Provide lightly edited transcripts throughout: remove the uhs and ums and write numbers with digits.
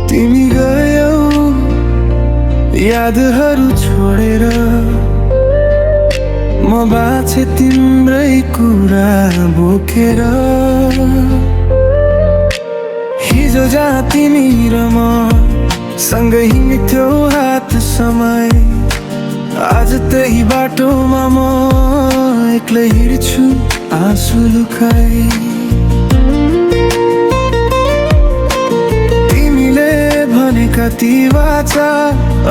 तिमी गयौ यादहरू छोडेर, म बाँचे तिम्रै कुरा बोकेर। हिजो जहाँ तिमी र म सँगै हिँड्थ्यौ हात समय, आज त्यही बाटोमा म एक्लै हिँड्छु आँसु लुकाई। तिमीले भनेका ती वाचा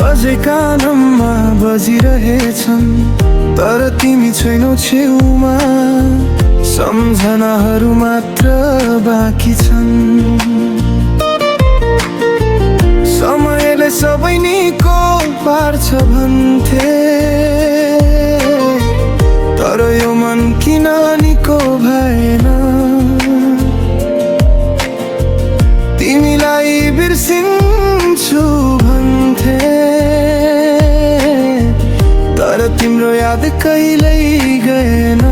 अझै कानमा बजिरहेछन्, तर तिमी छैनौ छेउमा, सम्झनाहरू मात्र बाँकी छन्। समयले सबै निको पार्छ भन्थे, तर यो मन किन निको भएन? तिमीलाई बिर्सिन्छु भन्थे, तर तिम्रो याद कहिल्यै गएन।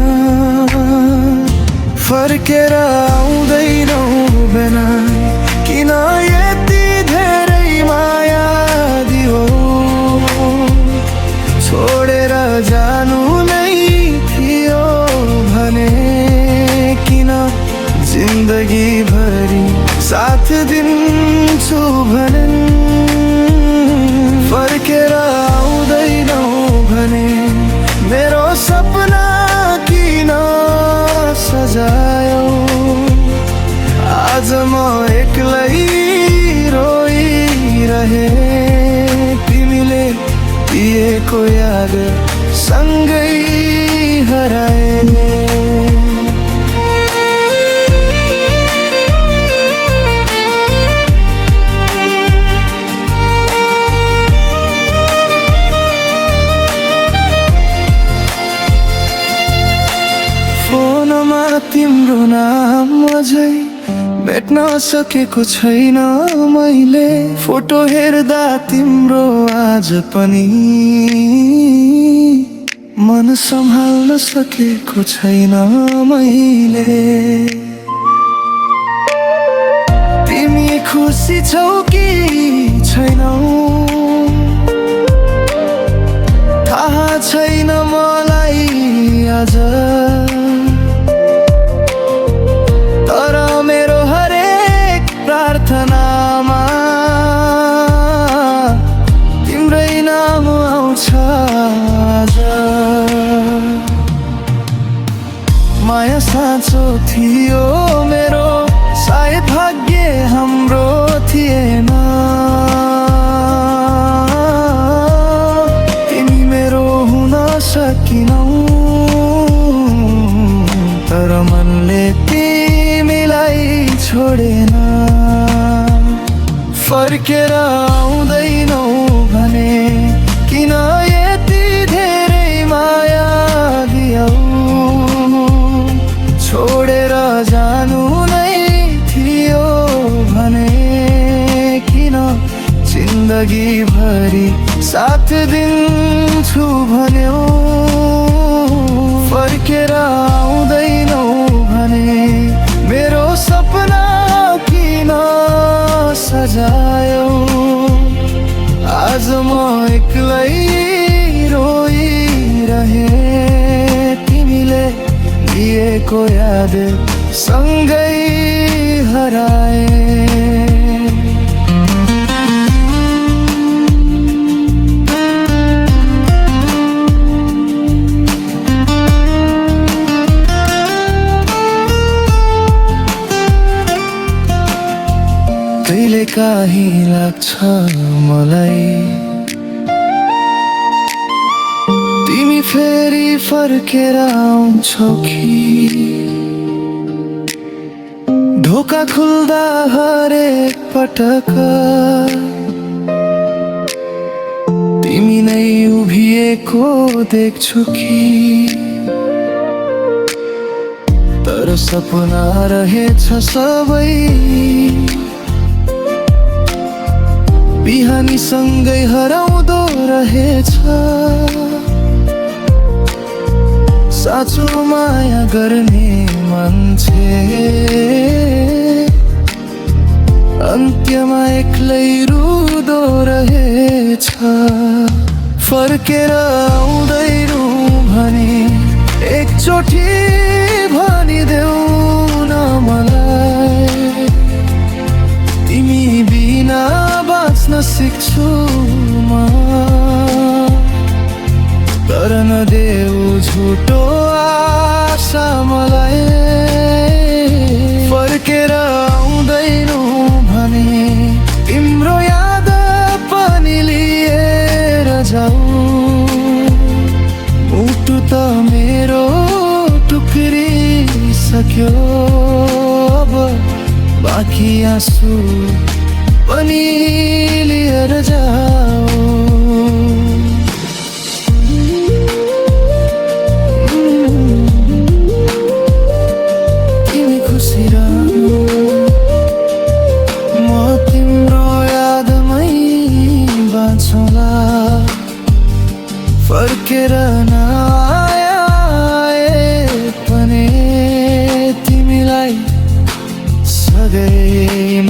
फर्केर आउँदैनौ बिना किन यति धेरै माया दियो? छोडेर जानु नै थियो भने किन जिन्दगी भरि साथ दिन्छु भनेन्? फर्केर आउँदैनौ भने मेरो सपना किन सजायौ? आज म एक्लै रोइरहे, तिमीले दिएको याद सँगै हराए। फोनमा तिम्रो नाम अझै भेट्न सकेको छैन मैले, फोटो हेर्दा तिम्रो आज पनि मन सम्हाल्न सकेको छैन मैले। तिमी खुसी छौ कि छैनौ थाहा छैन मलाई आज, तर मेरो हरेक प्रार्थनामा तिम्रै नाम आउँछ आज। माया साँचो थियो मेरो, सायद भाग्य हाम्रो थिएन। तिमी मेरो हुन सकिनौ, तर मनले तिमीलाई छोडेन। फर्केर आउँदैनौ भने किन यति धेरै माया दियौ? छोडेर जानु नै थियो भने किन जिन्दगी भरि साथ दिन्छु भन्यौ? फर्केर आउँदैनौ भने मेरो सपना किन सजायौ? आज म एक्लै रोइरहे, तिमीले दिएको याद सँगै हराए। कहिले काहीँ लाग्छ मलाई तिमी फेरि फर्केर आउँछौ कि? ढोका खुल्दा हरेक पटक तिमी नै उभिएको देख्छु कि? तर सपना रहेछ सबै बिहानी सँगै हराउँदो रहेछ। साँचो माया गर्ने मान्छे अन्त्यमा एक्लै रुँदो रहेछ। फर्केर आउँदैनौ भने एकचोटि भनिदेऊ न मलाई, तिमी बिना बाँच्न सिक्छु म। तर नदेऊ झुटो आशा मलाई, फर्केर आउँदैनौ भने तिम्रो याद पनि लिएर जाऊ। मुटु त मेरो टुक्रिसक्यो, अब बाँकी आँसु पनि लिएर जाऊ। तिमी खुसी रहनु, म तिम्रो यादमै बाँचौँला। फर्केर नआए पनि तिमीलाई सधैँ